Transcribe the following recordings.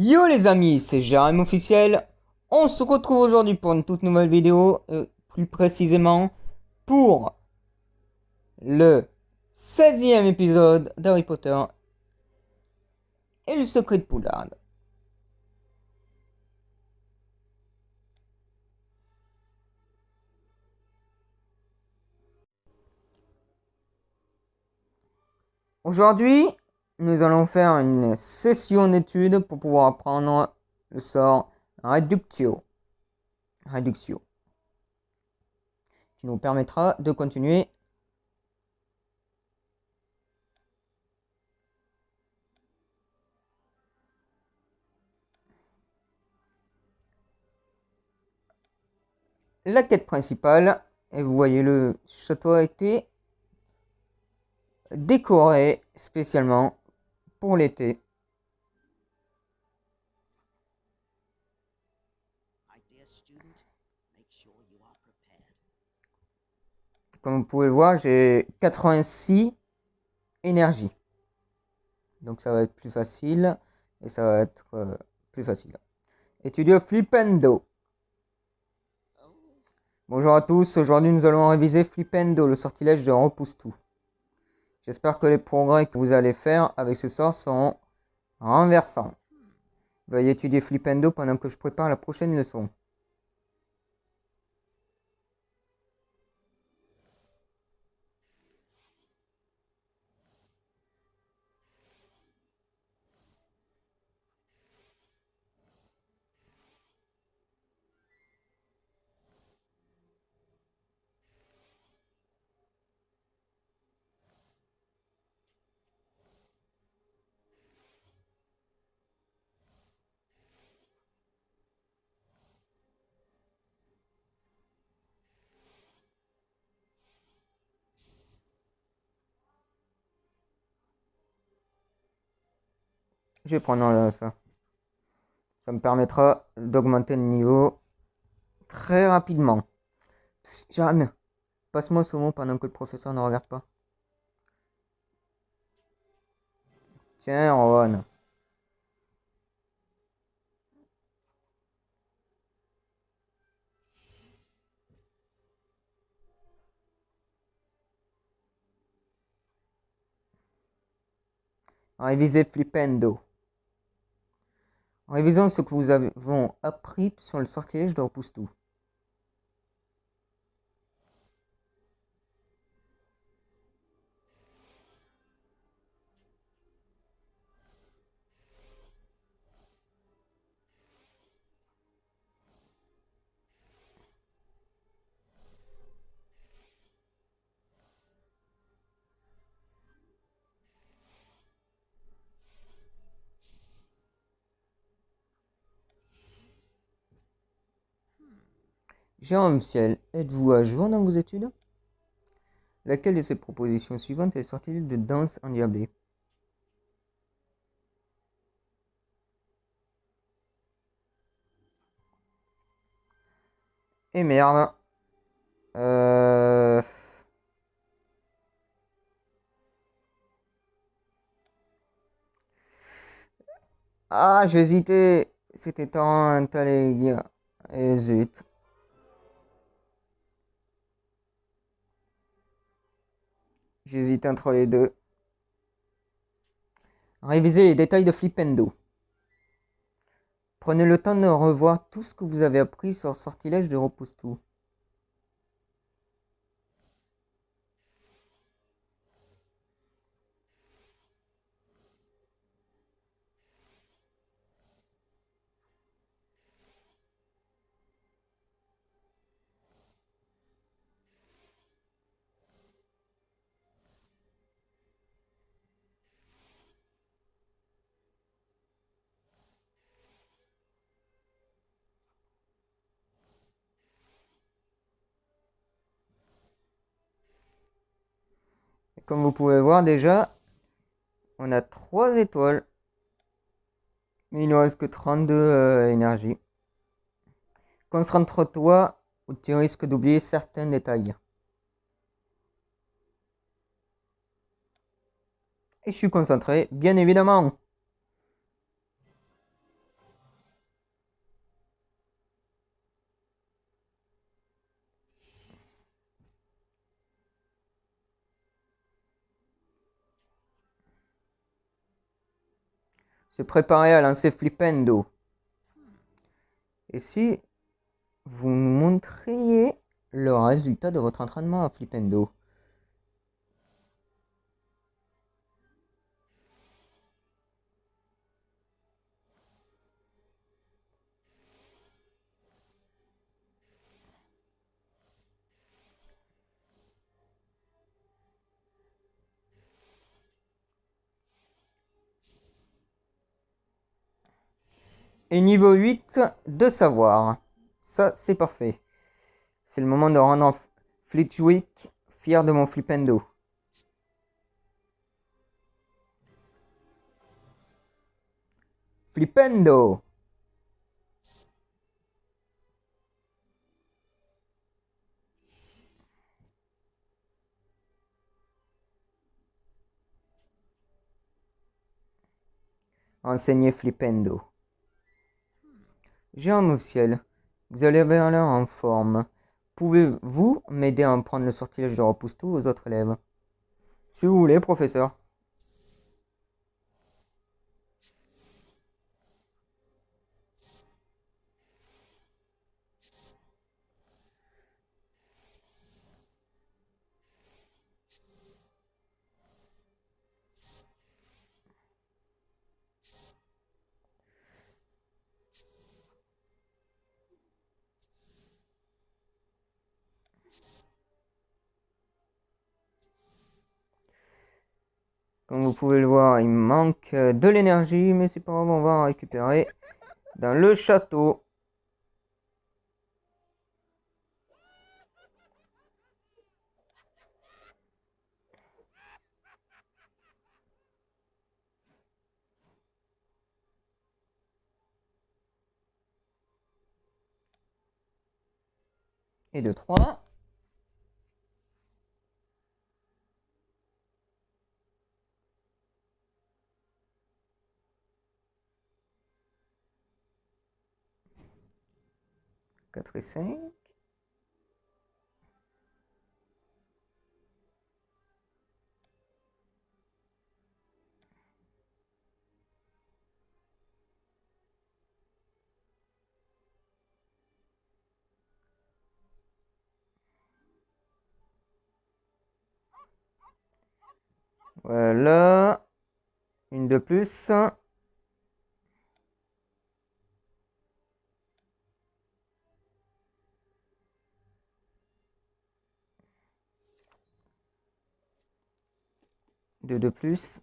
Yo les amis, c'est Jérém officiel. On se retrouve aujourd'hui pour une toute nouvelle vidéo, plus précisément pour le 16e épisode d'Harry Potter et le secret de Poudlard. Aujourd'hui, nous allons faire une session d'études pour pouvoir apprendre le sort Reductio, qui nous permettra de continuer la quête principale. Et vous voyez, le château a été décoré spécialement pour l'été. Comme vous pouvez le voir, j'ai 86 énergie. Donc ça va être plus facile. Et ça va être plus facile. Étudier Flipendo. Bonjour à tous, aujourd'hui nous allons réviser Flipendo, le sortilège de Repousse-Tout. J'espère que les progrès que vous allez faire avec ce sort seront renversants. Veuillez étudier Flipendo pendant que je prépare la prochaine leçon. Je vais prendre ça. Ça me permettra d'augmenter le niveau très rapidement. Jeanne, passe-moi ce mot pendant que le professeur ne regarde pas. Tiens, Ron. Révisez Flipendo. Révisons ce que vous avons appris sur le sortilège de Repousse-Tout. Jérôme Ciel, êtes-vous à jour dans vos études? Laquelle de ces propositions suivantes est le sortilège de danse endiablé? Et merde. Ah, j'hésitais. C'était Talégia. Et zut. J'hésitais entre les deux. Révisez les détails de Flipendo. Prenez le temps de revoir tout ce que vous avez appris sur le sortilège de Repousse-Tout. Et comme vous pouvez voir déjà, on a 3 étoiles. Mais il ne reste que 32 énergie. Concentre-toi ou tu risques d'oublier certains détails. Et je suis concentré, bien évidemment. se préparer à lancer Flipendo. Et si vous nous montriez le résultat de votre entraînement à Flipendo? Et niveau 8 de savoir. Ça, c'est parfait. C'est le moment de rendre Flitwick fier de mon Flipendo. Flipendo! Enseigner Flipendo. Géant au ciel, vous allez avoir l'air en forme. Pouvez-vous m'aider à prendre le sortilège de repousse-tout aux autres élèves? Si vous voulez, professeur. Comme vous pouvez le voir, il manque de l'énergie, mais c'est pas grave, on va en récupérer dans le château. Et de 3. Quatre et 5. Voilà. Une de plus. Deux de plus.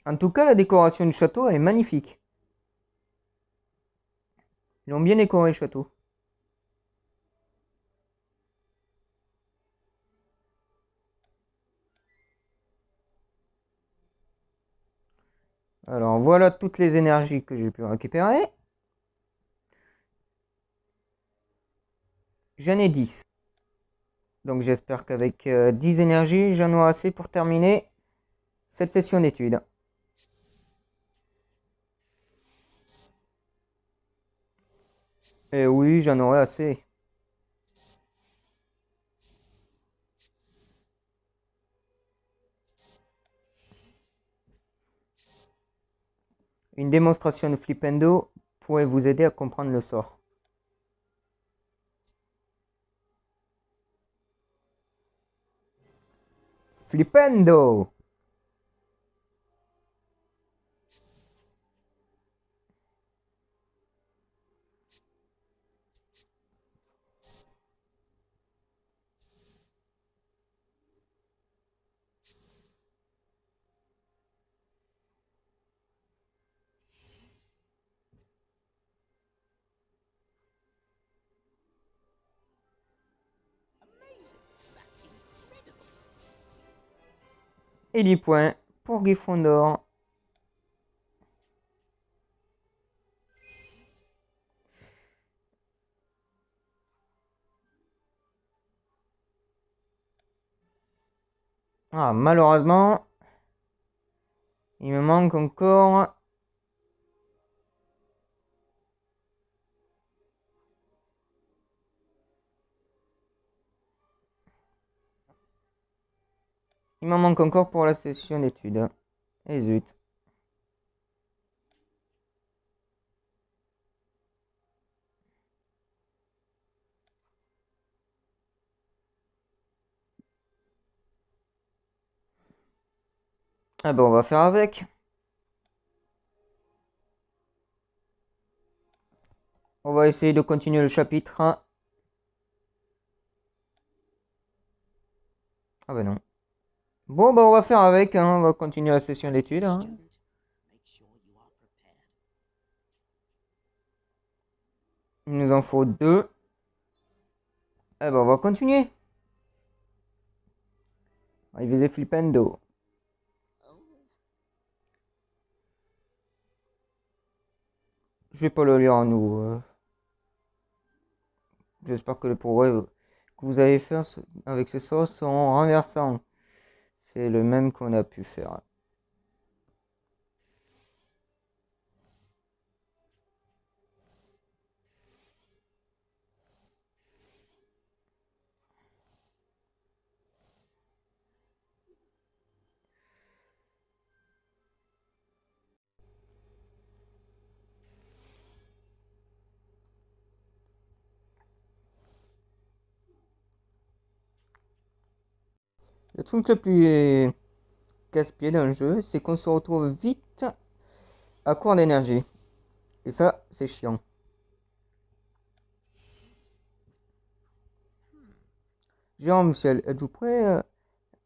En tout cas, la décoration du château est magnifique. Ils ont bien décoré le château. Alors voilà toutes les énergies que j'ai pu récupérer. J'en ai 10. Donc j'espère qu'avec 10 énergies, j'en aurai assez pour terminer cette session d'études. Et oui, j'en aurai assez. Une démonstration de Flipendo pourrait vous aider à comprendre le sort. Flipendo! Et 10 points pour Gryffondor. Ah, malheureusement, Il me manque encore... Il m'en manque encore pour la session d'études. Et zut. Ah ben on va faire avec. On va essayer de continuer le chapitre. Ah ben non. Bon bah on va faire avec, hein. On va continuer la session d'études. Hein. Il nous en faut 2. Eh ben on va continuer. On va viser Flipendo. Je vais pas le lire en nous. J'espère que les progrès que vous avez fait avec ce sort seront renversants. C'est le même qu'on a pu faire. Le truc le plus casse-pied dans le jeu, c'est qu'on se retrouve vite à court d'énergie. Et ça, c'est chiant. Jean-Michel, êtes-vous prêt?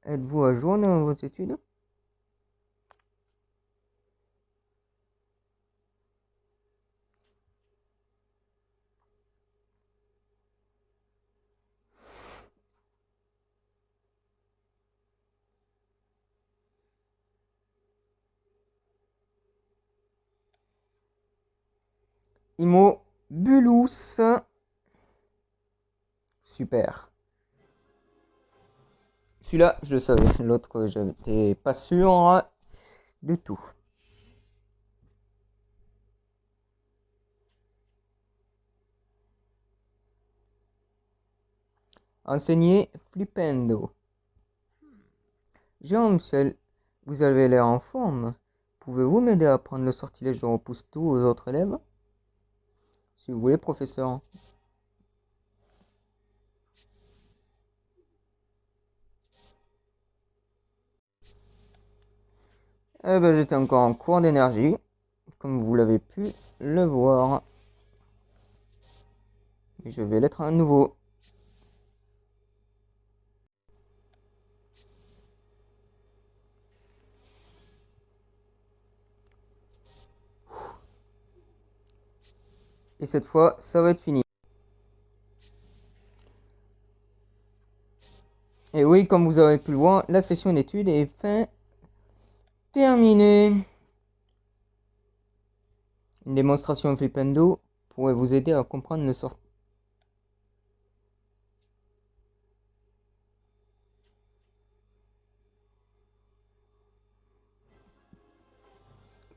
Êtes-vous à jour dans vos études? Imo Bulus. Super. Celui-là, je le savais. L'autre, j'étais pas sûr du tout. Enseigner Flipendo. Jean-Michel, vous avez l'air en forme. Pouvez-vous m'aider à prendre le sortilège de repousse-tout aux autres élèves? Si vous voulez, professeur. Eh ben, j'étais encore en cours d'énergie, comme vous l'avez pu le voir. Et je vais l'être à nouveau. Et cette fois, ça va être fini. Et oui, comme vous avez pu le voir, la session d'études est fin terminée. Une démonstration Flipendo pourrait vous aider à comprendre le sort.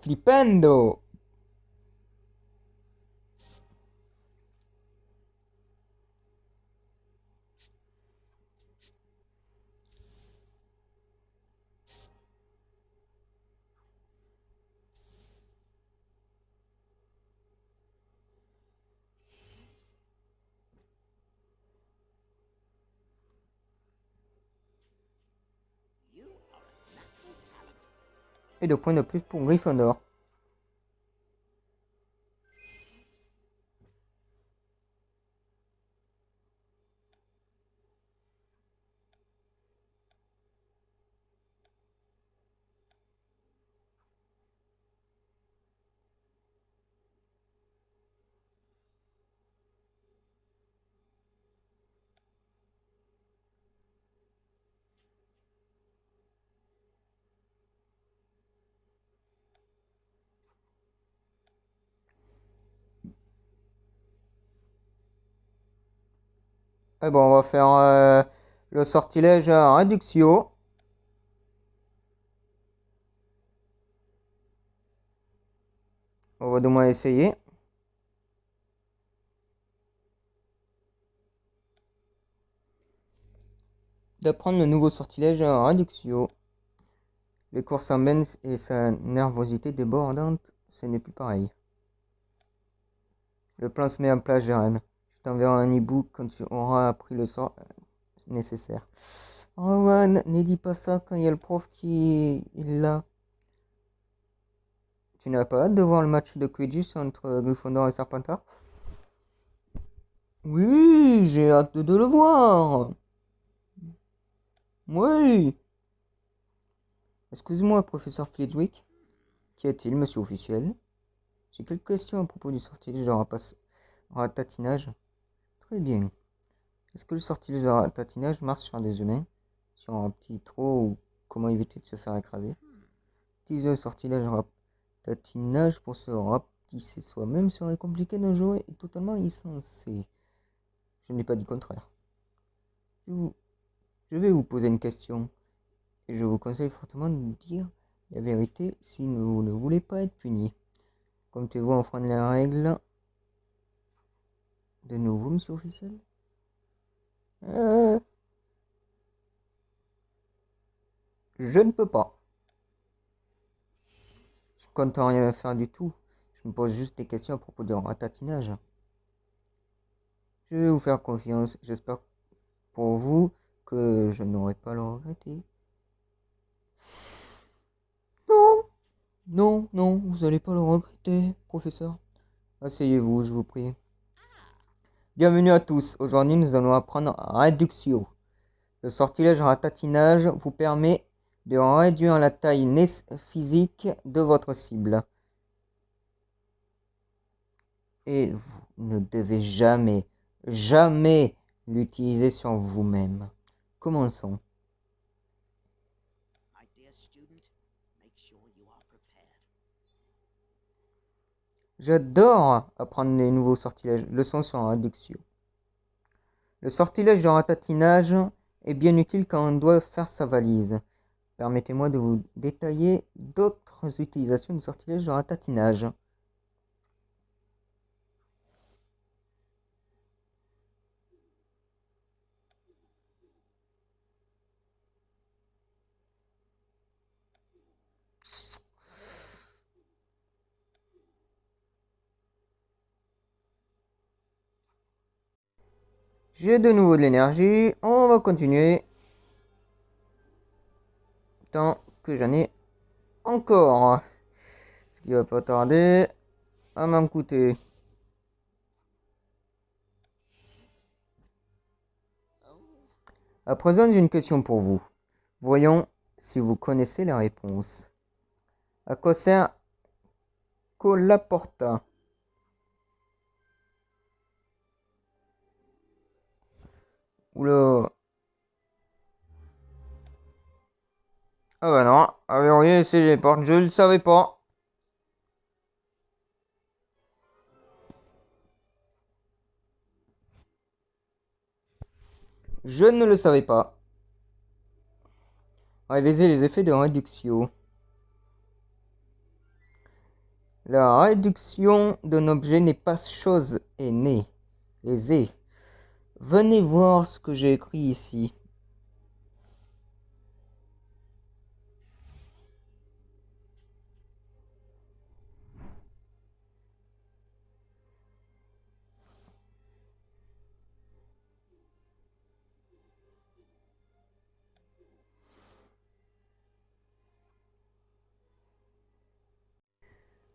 Flipendo! Et 2 points de plus pour Gryffondor. Et bon, on va faire le sortilège à Reduxio. On va du moins essayer. D'apprendre le nouveau sortilège à Reduxio. Les courses en Benz et sa nervosité débordante, ce n'est plus pareil. Le plan se met en place, Jérém. Je t'enverrai un e-book quand tu auras appris le sort nécessaire. Rowan, ne dis pas ça quand il y a le prof qui est là. Tu n'as pas hâte de voir le match de Quidditch entre Gryffondor et Serpentard? Oui, j'ai hâte de le voir. Oui. Excuse-moi, professeur Flitwick. Qu'y a-t-il, monsieur officiel? J'ai quelques questions à propos du sortilège de ratatinage. Très bien. Est-ce que le sortilège de ratatinage marche sur des humains? Sur un petit trou ou comment éviter de se faire écraser? Utiliser le sortilège ratatinage pour se rapetisser soi-même serait compliqué, dangereux et totalement insensé. Je n'ai pas dit le contraire. Je vais vous poser une question et je vous conseille fortement de dire la vérité si vous ne voulez pas être puni. Comptez-vous enfreindre les règles de nouveau, monsieur officiel? Je ne peux pas. Je compte rien faire du tout. Je me pose juste des questions à propos du ratatinage. Je vais vous faire confiance. J'espère pour vous que je n'aurai pas à le regretter. Non, non, non, vous n'allez pas le regretter, professeur. Asseyez-vous, je vous prie. Bienvenue à tous. Aujourd'hui, nous allons apprendre Reduxio. Le sortilège ratatinage vous permet de réduire la taille physique de votre cible. Et vous ne devez jamais, jamais l'utiliser sur vous-même. Commençons. J'adore apprendre les nouveaux sortilèges. Leçon sur Reduxio. Le sortilège de ratatinage est bien utile quand on doit faire sa valise. Permettez-moi de vous détailler d'autres utilisations du sortilège de ratatinage. J'ai de nouveau de l'énergie. On va continuer. Tant que j'en ai encore. Ce qui va pas tarder à m'en coûter. À présent, j'ai une question pour vous. Voyons si vous connaissez la réponse. À quoi sert Colapporta? Oula. Ah bah non, à verrouiller c'est les portes, je le savais pas. Je ne le savais pas. Réviser les effets de réduction. La réduction d'un objet n'est pas chose aisée. Venez voir ce que j'ai écrit ici.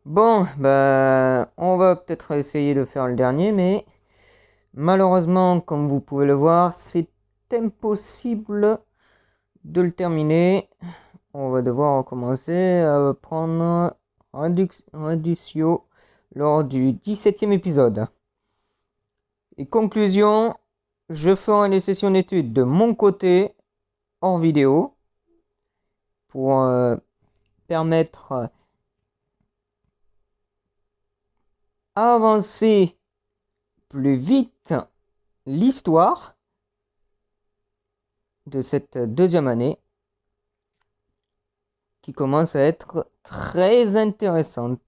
Bon, bah, on va peut-être essayer de faire le dernier, mais malheureusement, comme vous pouvez le voir, c'est impossible de le terminer. On va devoir recommencer à prendre Reducio lors du 17e épisode. Et conclusion, je ferai les sessions d'études de mon côté hors vidéo pour permettre avancer plus vite l'histoire de cette deuxième année qui commence à être très intéressante.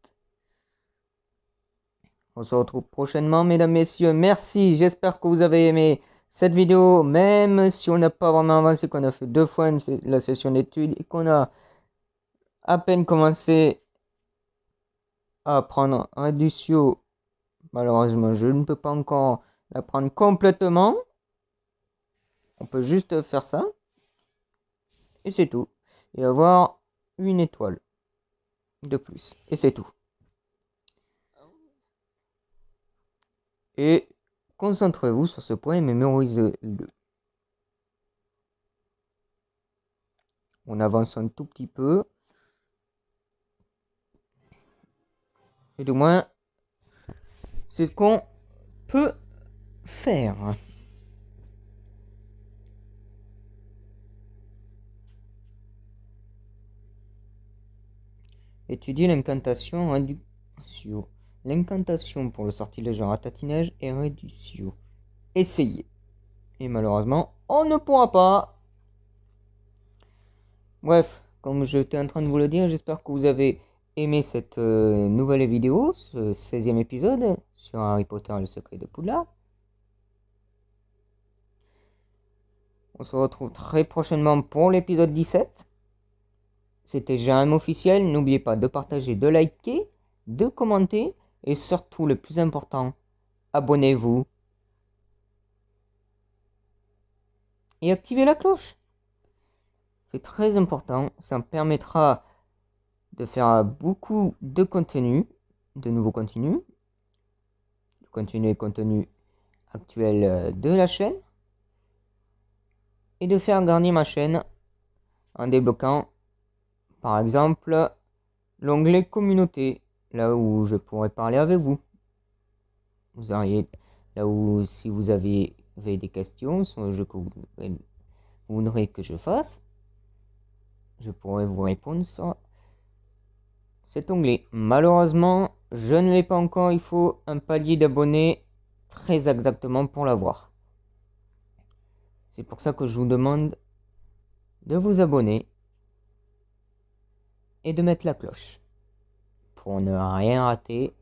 On se retrouve prochainement, mesdames, messieurs. Merci, j'espère que vous avez aimé cette vidéo, même si on n'a pas vraiment avancé, qu'on a fait 2 fois la session d'études et qu'on a à peine commencé à apprendre Reductio. Malheureusement, je ne peux pas encore l'apprendre complètement. On peut juste faire ça. Et c'est tout. Et avoir une étoile de plus. Et c'est tout. Et concentrez-vous sur ce point et mémorisez-le. On avance un tout petit peu. Et du moins, c'est ce qu'on peut faire. Étudier l'incantation Reductio. L'incantation pour le sortilège en ratatinage est Reductio. Essayez. Et malheureusement, on ne pourra pas. Bref, comme j'étais en train de vous le dire, j'espère que vous avez aimé cette nouvelle vidéo, ce 16e épisode sur Harry Potter et le secret de Poudlard. On se retrouve très prochainement pour l'épisode 17. C'était Jérôme officiel. N'oubliez pas de partager, de liker, de commenter et surtout le plus important, abonnez-vous et activez la cloche. C'est très important, ça me permettra de faire beaucoup de contenu, de nouveaux contenus, de continuer les contenus actuels de la chaîne et de faire gagner ma chaîne en débloquant par exemple l'onglet communauté, là où je pourrais parler avec vous. Vous auriez là où si vous avez des questions sur le jeu que vous voudrez que je fasse, je pourrais vous répondre sur cet onglet. Malheureusement, je ne l'ai pas encore, il faut un palier d'abonnés très exactement pour l'avoir. C'est pour ça que je vous demande de vous abonner et de mettre la cloche pour ne rien rater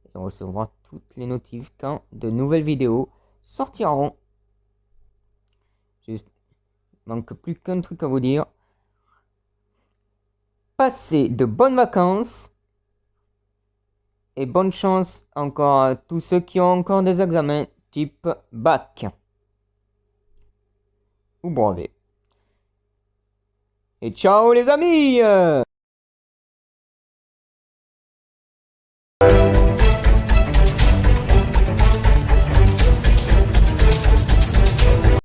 et recevoir toutes les notifs quand de nouvelles vidéos sortiront. Juste, manque plus qu'un truc à vous dire. Passez de bonnes vacances et bonne chance encore à tous ceux qui ont encore des examens type bac ou brevet. Et ciao les amis!